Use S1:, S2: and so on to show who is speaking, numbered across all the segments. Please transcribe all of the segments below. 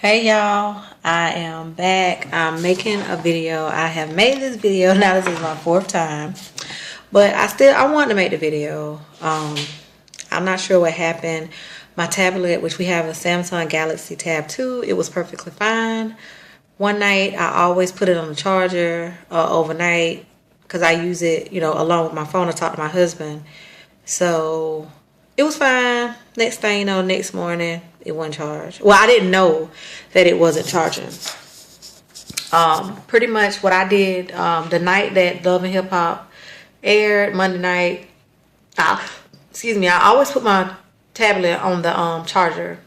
S1: Hey y'all, I am back. I'm making a video. I have made this video now. This is my fourth time, but I wanted to make the video. I'm not sure what happened. My tablet, which we have a Samsung Galaxy Tab 2, it was perfectly fine. One night I always put it on the charger overnight because I use it, along with my phone to talk to my husband. So it was fine. Next thing you know, next morning it wasn't charged. Well, I didn't know that it wasn't charging. Pretty much what I did the night that Love and Hip Hop aired, Monday night. I always put my tablet on the charger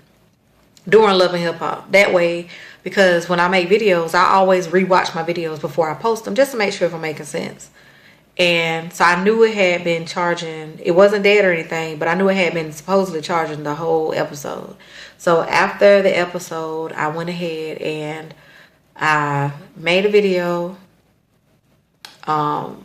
S1: during Love and Hip Hop. That way, because when I make videos, I always rewatch my videos before I post them just to make sure if I'm making sense. And so I knew it had been charging. It wasn't dead or anything, but I knew it had been supposedly charging the whole episode. So after the episode, I went ahead and I made a video. What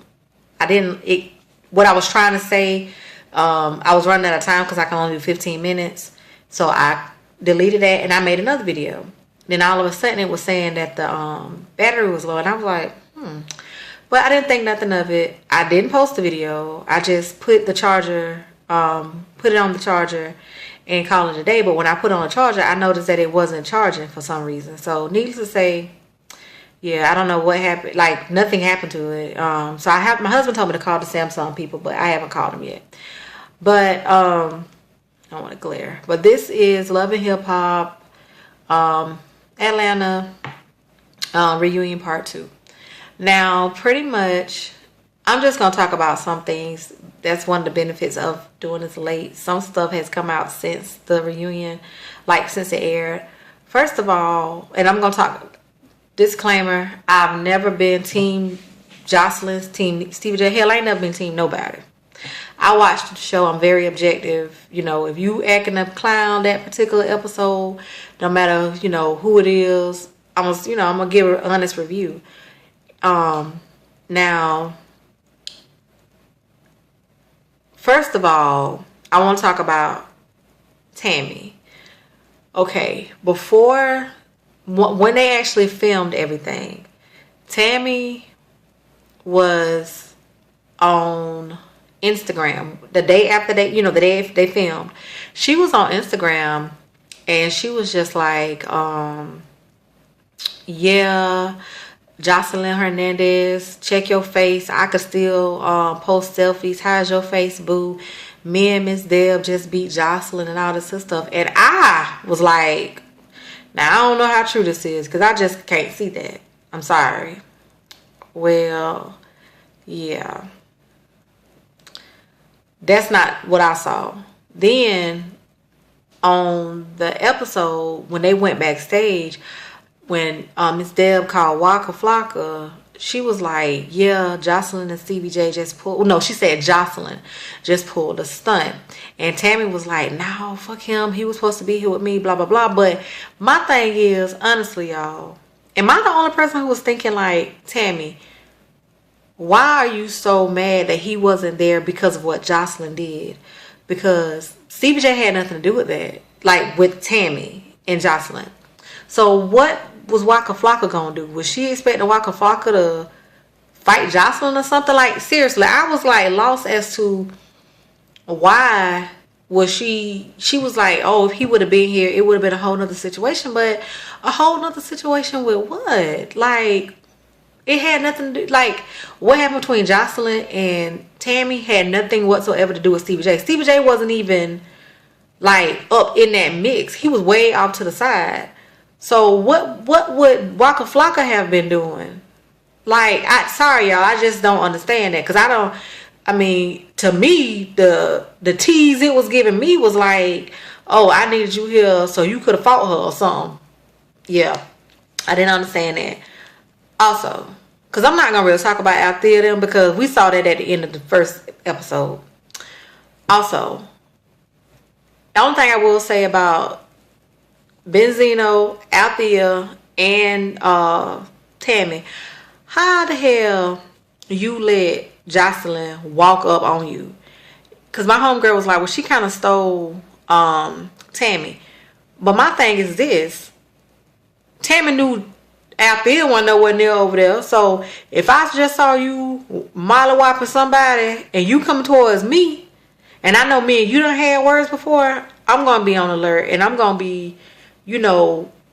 S1: I was trying to say, I was running out of time because I can only do 15 minutes. So I deleted that and I made another video. Then all of a sudden it was saying that the battery was low, and I was like, But I didn't think nothing of it. I didn't post the video. I just put the charger, put it on the charger and call it a day. But when I put on the charger, I noticed that it wasn't charging for some reason. So needless to say, yeah, I don't know what happened. Like, nothing happened to it. So my husband told me to call the Samsung people, but I haven't called them yet. But I don't want to glare. But this is Love and Hip Hop Atlanta reunion part 2. Now, pretty much, I'm just going to talk about some things. That's one of the benefits of doing this late. Some stuff has come out since the reunion, like since it aired. First of all, and I'm going to talk, disclaimer, I've never been team Jocelyn's, team Stevie J. Hell, I ain't never been team nobody. I watched the show. I'm very objective. If you acting a clown that particular episode, no matter, who it is, I'm going to give an honest review. Now, first of all, I want to talk about Tammy. Okay, when they actually filmed everything, Tammy was on Instagram the day after the day they filmed. She was on Instagram and she was just like, yeah, Jocelyn Hernandez, check your face. I could still post selfies. How's your face, boo? Me and Miss Deb just beat Jocelyn and all this stuff. And I was like, now I don't know how true this is because I just can't see that. I'm sorry. Well, yeah. That's not what I saw. Then on the episode, when they went backstage, when Miss Deb called Waka Flocka, she was like, yeah, Jocelyn and Stevie J just pulled. No, she said Jocelyn just pulled a stunt. And Tammy was like, no, fuck him. He was supposed to be here with me, blah, blah, blah. But my thing is, honestly, y'all, am I the only person who was thinking like, Tammy, why are you so mad that he wasn't there because of what Jocelyn did? Because Stevie J had nothing to do with that. Like, with Tammy and Jocelyn. So what was Waka Flocka gonna do? Was she expecting Waka Flocka to fight Jocelyn or something? Like, seriously, I was like lost as to why was she was like, oh, if he would have been here, it would have been a whole nother situation. But a whole nother situation with what? Like, it had nothing to do, like, what happened between Jocelyn and Tammy had nothing whatsoever to do with Stevie J. Stevie J wasn't even like up in that mix. He was way off to the side. So what would Waka Flocka have been doing? Like, sorry y'all, I just don't understand that. Because to me, the tease it was giving me was like, oh, I needed you here so you could have fought her or something. Yeah, I didn't understand that. Also, because I'm not going to really talk about Althea them because we saw that at the end of the first episode. Also, the only thing I will say about Benzino, Althea, and Tammy, how the hell you let Jocelyn walk up on you? Because my homegirl was like, well, she kind of stole Tammy. But my thing is this. Tammy knew Althea wasn't nowhere near over there. So if I just saw you mollywopping somebody and you coming towards me, and I know me and you done had words before, I'm gonna be on alert and I'm gonna be,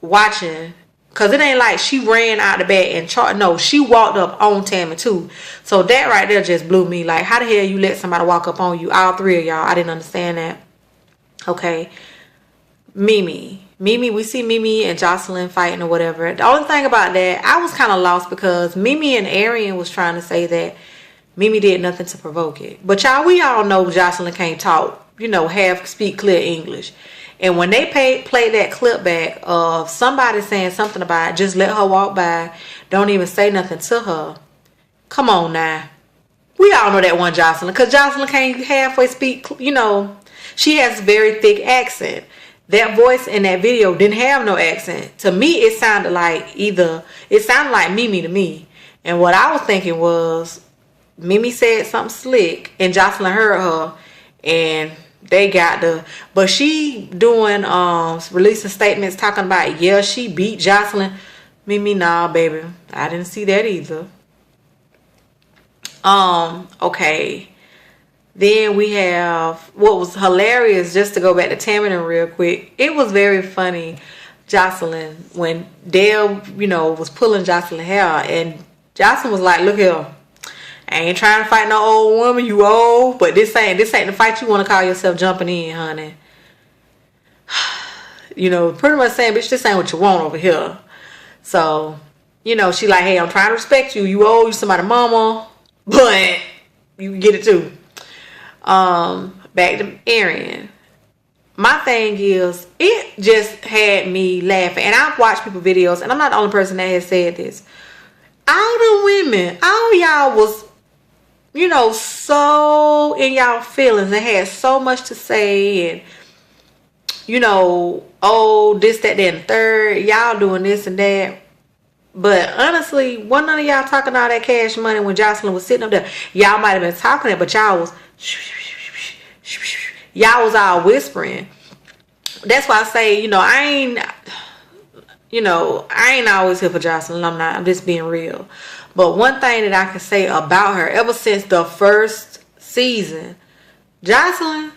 S1: watching. Cause it ain't like she ran out the back and no, she walked up on Tammy too. So that right there just blew me. Like, how the hell you let somebody walk up on you? All three of y'all. I didn't understand that. Okay. Mimi, we see Mimi and Jocelyn fighting or whatever. The only thing about that, I was kind of lost because Mimi and Arian was trying to say that Mimi did nothing to provoke it. But y'all, we all know Jocelyn can't talk, speak clear English. And when they played that clip back of somebody saying something about just let her walk by, don't even say nothing to her. Come on now. We all know that one Jocelyn, because Jocelyn can't halfway speak, she has a very thick accent. That voice in that video didn't have no accent. To me, it sounded like Mimi to me. And what I was thinking was, Mimi said something slick and Jocelyn heard her and they got but she doing, releasing statements talking about, yeah, she beat Jocelyn. Mimi, nah, baby. I didn't see that either. Okay. Then we have what was hilarious, just to go back to Tammin real quick. It was very funny, Jocelyn, when Dale, was pulling Jocelyn's hair, and Jocelyn was like, look here, I ain't trying to fight no old woman, you old, but this ain't the fight you want to call yourself jumping in, honey. Pretty much saying, bitch, this ain't what you want over here. So, she like, hey, I'm trying to respect you. You old, you somebody mama, but you can get it too. Back to Arian. My thing is, it just had me laughing. And I've watched people videos, and I'm not the only person that has said this. All the women, all y'all was, so in y'all feelings and had so much to say, and oh, this, that, that, and third, y'all doing this and that. But honestly, wasn't none of y'all talking all that cash money when Jocelyn was sitting up there. Y'all might have been talking it, but y'all was all whispering. That's why I say, I ain't always here for Jocelyn. I'm just being real. But one thing that I can say about her, ever since the first season, Jocelyn,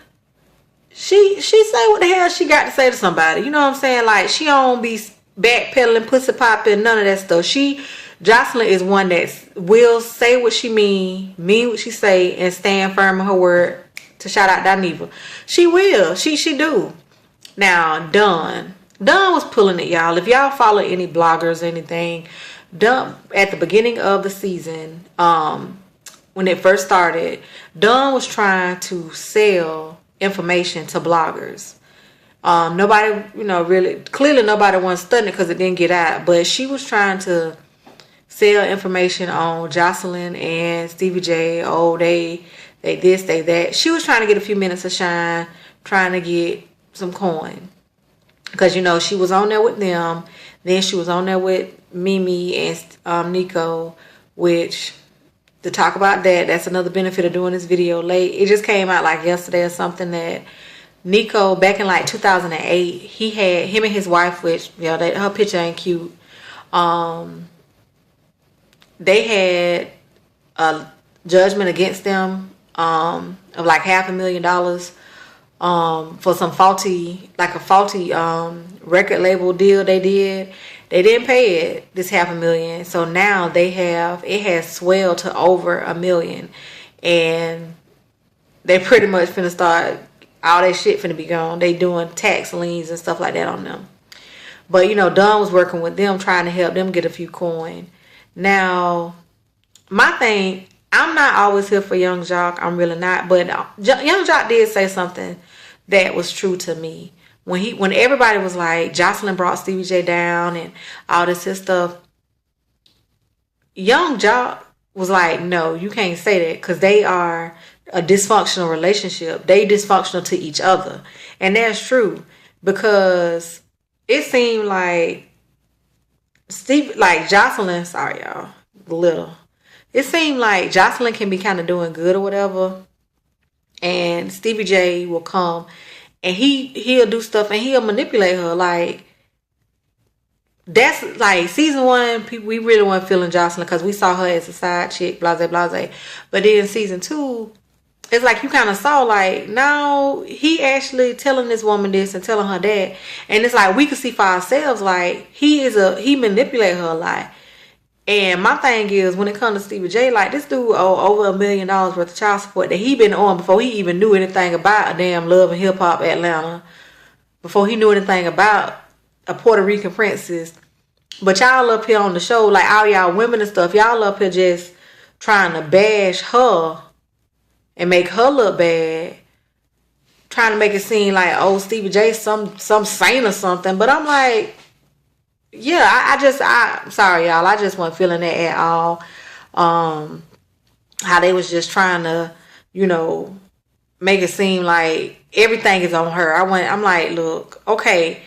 S1: she say what the hell she got to say to somebody. You know what I'm saying? Like, she don't be backpedaling, pussy popping, none of that stuff. Jocelyn is one that will say what she mean what she say, and stand firm in her word. To shout out Daniva, she will. She do. Now, Dawn was pulling it, y'all. If y'all follow any bloggers or anything, Dawn, at the beginning of the season, when it first started, Dawn was trying to sell information to bloggers. Nobody, clearly nobody was studying because it didn't get out. But she was trying to sell information on Jocelyn and Stevie J. Oh, they this, they that. She was trying to get a few minutes of shine, trying to get some coin. Because, she was on there with them. Then she was on there with Mimi and Nico, which, to talk about that's another benefit of doing this video late. It just came out like yesterday or something that Nico, back in like 2008, he had him and his wife, which, her picture ain't cute. They had a judgment against them of like $500,000 for some faulty record label deal they did. They didn't pay it, this $500,000. So now it has swelled to over $1 million, and they pretty much finna start, all that shit finna be gone. They doing tax liens and stuff like that on them. But Dawn was working with them, trying to help them get a few coin. Now, my thing, I'm not always here for Young Jock. I'm really not. But Young Jock did say something that was true to me. When everybody was like, Jocelyn brought Stevie J down and all this stuff, Young Jock was like, no, you can't say that, because they are a dysfunctional relationship. They dysfunctional to each other. And that's true, because it seemed like Jocelyn, sorry y'all, little. It seemed like Jocelyn can be kind of doing good or whatever, and Stevie J will come and he'll do stuff and he'll manipulate her. Like, that's like season 1. People, we really weren't feeling Jocelyn because we saw her as a side chick, blase blase. But then season 2, it's like you kind of saw like, no, he actually telling this woman this and telling her that, and it's like we could see for ourselves like he manipulate her a lot. And my thing is, when it comes to Stevie J, like this dude owe over $1 million worth of child support that he been on before he even knew anything about a damn Love and Hip Hop Atlanta, before he knew anything about a Puerto Rican princess. But y'all up here on the show, like all y'all women and stuff, y'all up here just trying to bash her and make her look bad, trying to make it seem like, oh, Stevie J some saint or something. But I'm like, yeah, I'm sorry, y'all. I just wasn't feeling that at all. How they was just trying to, make it seem like everything is on her. I'm like, look, okay.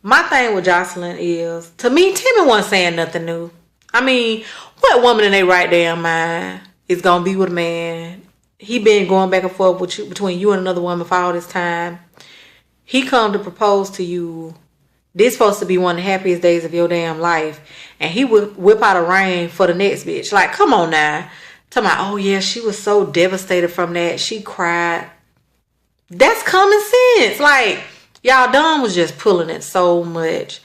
S1: My thing with Jocelyn is, to me, Timmy wasn't saying nothing new. I mean, what woman in their right damn mind is gonna be with a man? He been going back and forth with you, between you and another woman for all this time. He come to propose to you. This supposed to be one of the happiest days of your damn life. And he would whip out a ring for the next bitch. Like, come on now. Talking about, oh yeah, she was so devastated from that. She cried. That's common sense. Like, y'all Don was just pulling it so much.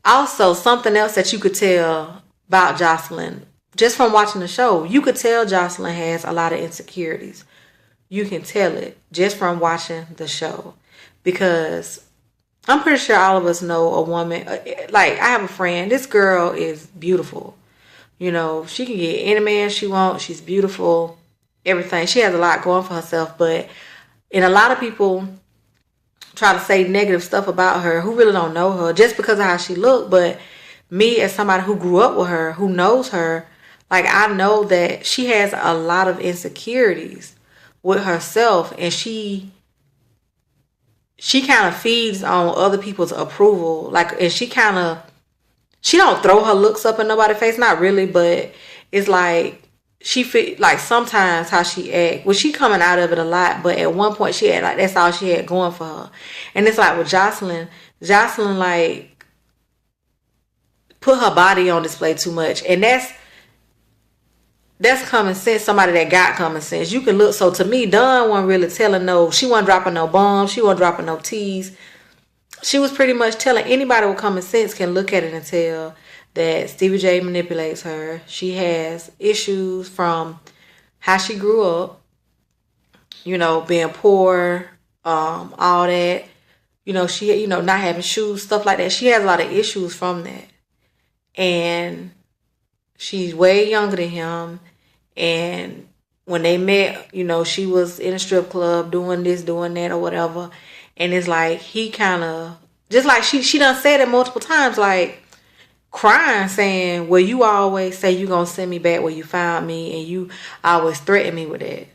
S1: Also, something else that you could tell about Jocelyn, just from watching the show, you could tell Jocelyn has a lot of insecurities. You can tell it just from watching the show. Because I'm pretty sure all of us know a woman, like I have a friend, this girl is beautiful. She can get any man she wants. She's beautiful, everything. She has a lot going for herself, and a lot of people try to say negative stuff about her who really don't know her just because of how she look. But me, as somebody who grew up with her, who knows her, like I know that she has a lot of insecurities with herself, and she kind of feeds on other people's approval. Like, and she don't throw her looks up in nobody's face, not really, but it's like she feel like sometimes how she act. Well, she coming out of it a lot, but at one point she had like that's all she had going for her. And it's like with Jocelyn like put her body on display too much, and that's common sense. Somebody that got common sense. You can look. So to me, Dawn wasn't really telling she wasn't dropping no bombs. She wasn't dropping no teas. She was pretty much telling anybody with common sense can look at it and tell that Stevie J manipulates her. She has issues from how she grew up, being poor, all that. She, not having shoes, stuff like that. She has a lot of issues from that. And she's way younger than him. And when they met, she was in a strip club doing this, doing that, or whatever. And it's like he kind of, just like she done said it multiple times, like crying, saying, well, you always say you gonna send me back where you found me, and you always threaten me with that.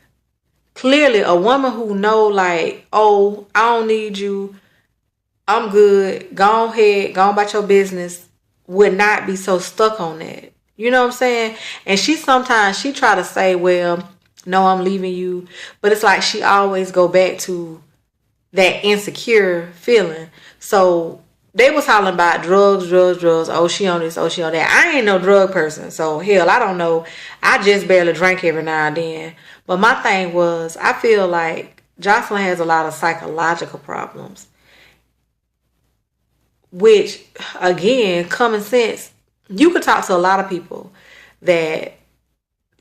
S1: Clearly, a woman who know, like, oh, I don't need you, I'm good, go ahead, go on about your business, would not be so stuck on that. You know what I'm saying? And she try to say, well, no, I'm leaving you. But it's like she always go back to that insecure feeling. So they was hollering about drugs. Oh, she on this, oh, she on that. I ain't no drug person. So hell, I don't know. I just barely drink every now and then. But my thing was, I feel like Jocelyn has a lot of psychological problems. Which, again, common sense. You could talk to a lot of people that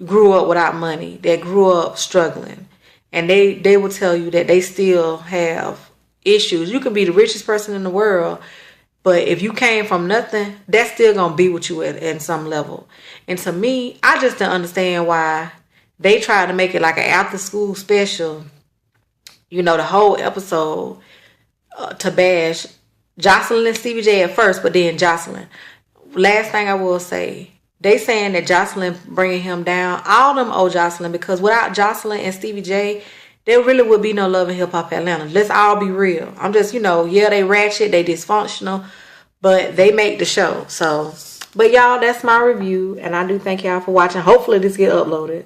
S1: grew up without money, that grew up struggling, and they will tell you that they still have issues. You can be the richest person in the world, but if you came from nothing, that's still going to be with you at some level. And to me, I just don't understand why they tried to make it like an after school special, the whole episode to bash Jocelyn and Stevie J at first, but then Jocelyn. Last thing I will say, they saying that Jocelyn bringing him down. All them owe Jocelyn, because without Jocelyn and Stevie J, there really would be no Love and Hip Hop Atlanta. Let's all be real. I'm just, yeah, they ratchet, they dysfunctional, but they make the show. So, but y'all, that's my review, and I do thank y'all for watching. Hopefully this get uploaded.